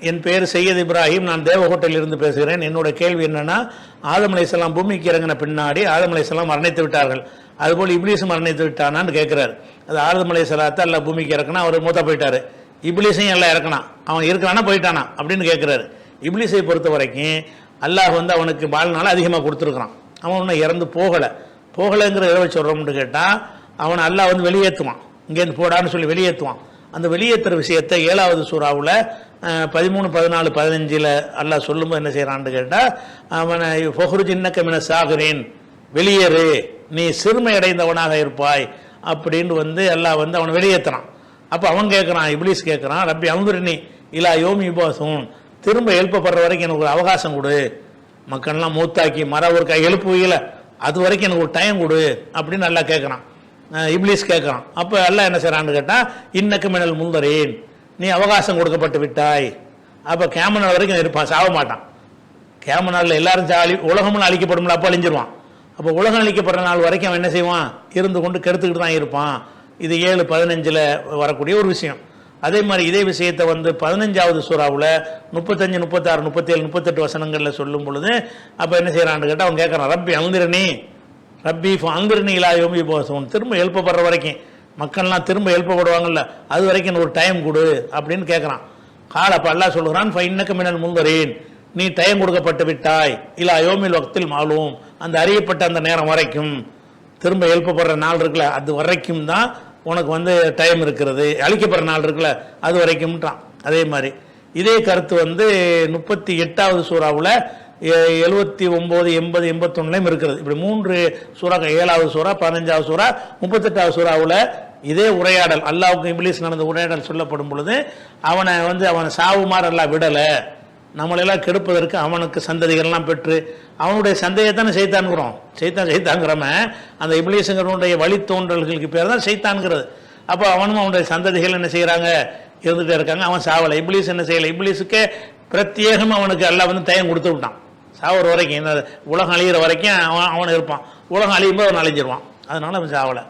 என் பேர் சையத் இப்ராஹிம், நான் தேவகோட்டையிலிருந்து பேசுகிறேன். என்னோட கேள்வி என்னன்னா, ஆதம் அலைஹிஸ்ஸலாம் பூமிக்கு இறங்கின பின்னாடி ஆதம் அலைஹிஸ்ஸலாம் மரணித்து விட்டார்கள், அதுபோல் இப்லீஸும் மரணித்து விட்டானான்னு கேட்குறாரு. அது ஆதம் அலைஹிஸ்ஸலாத்தை எல்லாம் பூமிக்கு இறக்குனா அவர் மூத்த போயிட்டாரு, இப்லீஸையும் எல்லாம் இறக்கணும், அவன் இருக்கிறானா போயிட்டானா அப்படின்னு கேட்குறாரு. இப்லீஸை பொறுத்த வரைக்கும் அல்லாஹ் அவனுக்கு வாழ்நாள் அதிகமாக கொடுத்துருக்குறான். அவன் ஒன்றும் இறந்து போகலைங்கிற எதை வச்சு சொல்கிறோம்னு கேட்டால், அவனை அல்லாஹ் வெளியேற்றுவான், இங்கேருந்து போடான்னு சொல்லி வெளியேற்றுவான். அந்த வெளியேற்றுற விஷயத்தை 7வது சூறாவில் 13, 14, 15 அல்லாஹ் சொல்லும்போது என்ன செய்கிறான்னு கேட்டால், அவனை ஃபஹ்ருஜ் இன்னக மின சாகிரீன், வெளியேறு, நீ சிறுமை அடைந்தவனாக இருப்பாய் அப்படின்னு அல்லாஹ் அவனை வெளியேற்றுறான். அப்போ அவன் கேட்குறான், இப்லீஸ் கேட்குறான், ரப்பி அன்துர்னி இலா யௌமி யுபஅஸூன், திரும்ப எழுப்பப்படுற வரைக்கும் எனக்கு ஒரு அவகாசம் கொடு, மக்கள்லாம் மூத்தாக்கி ஒரு கை எழுப்புவீங்கள அது வரைக்கும் எனக்கு ஒரு டைம் கொடு அப்படின்னு நல்லா கேட்குறான், இப்லீஸ் கேட்குறான். அப்போ எல்லாம் என்ன செய்கிறான்னு கேட்டால், இன்னக்கு மினல் முந்தரீன், நீ அவகாசம் கொடுக்கப்பட்டு விட்டாய். அப்போ கேம நாள் வரைக்கும் இருப்பான், சாக மாட்டான். கேம நாளில் எல்லாரும் உலகமும் அழிக்கப்படும்ல, அப்போ அழிஞ்சிருவான். அப்போ உலகம் அழிக்கப்படுற நாள் வரைக்கும் அவன் என்ன செய்வான், இருந்து கொண்டு கெடுத்துக்கிட்டு தான் இருப்பான். இது 7, 15 வரக்கூடிய ஒரு விஷயம். அதே மாதிரி இதே விஷயத்தை 15வது சூறாவில் 35, 36, 37, 38 வசனங்களில் சொல்லும் பொழுது அப்போ என்ன செய்கிறான்னு கேட்டால், அவன் கேட்குறான், ரப்பி அங்கிரணி இலா யௌமி யுபஅஸூன், திரும்ப எழுப்பப்படுற வரைக்கும், மக்கள்லாம் திரும்ப எழுப்பப்படுவாங்கல்ல அது வரைக்கும் ஒரு டைம் கொடு அப்படின்னு கேட்குறான். அப்போ அல்லாஹ் சொல்கிறான், ஃபஇன்னக மினல் முந்தரீன், நீ டைம் கொடுக்கப்பட்டு விட்டாய், இலா யௌமில் வக்தில் மாலூம், அந்த அறியப்பட்ட அந்த நேரம் வரைக்கும், திரும்ப எழுப்பப்படுற நாள் இருக்குல்ல அது வரைக்கும் தான் உனக்கு டைம் இருக்கிறது, அழிக்கப்படுற நாள் இருக்குல்ல அது வரைக்கும்ட்டான். அதே மாதிரி இதே கருத்து 38வது சூறாவில் 79, 80, 81 இருக்கிறது. இப்படி 3 சூறா, 7வது சூறா, 15வது சூறா, 38வது சூறாவில் இதே உரையாடல், அல்லாஹ்வுக்கு இப்லீஸ் நடந்த உரையாடல் சொல்லப்படும் பொழுது அவனை அவனை சாவுமாறு எல்லாம் விடலை, நம்மளெல்லாம் கெடுப்பதற்கு அவனுக்கு சந்ததிகள்லாம் பெற்று அவனுடைய சந்ததியை தானே சைத்தான்கிறோம். சைத்தான்கிறவன் அந்த இப்லீஸுங்கிறவனுடைய வழித்தோன்றல்களுக்கு பேர் தான் சைத்தான்கிறது. அப்போ அவனும் அவனுடைய சந்ததிகள் என்ன செய்கிறாங்க, இருந்துகிட்டே இருக்காங்க. அவன் சாவலை, இப்லீஸ் என்ன செய்யலை, இப்லீஸுக்கே பிரத்யேகம் அவனுக்கு எல்லாம் டைம் கொடுத்து விட்டான். சாவர வரைக்கும், இந்த உலகம் அழிகிற வரைக்கும் அவன் இருப்பான், உலகம் அழியும்போது அவன் அழிஞ்சிருவான், அதனால அவன் சாவலை.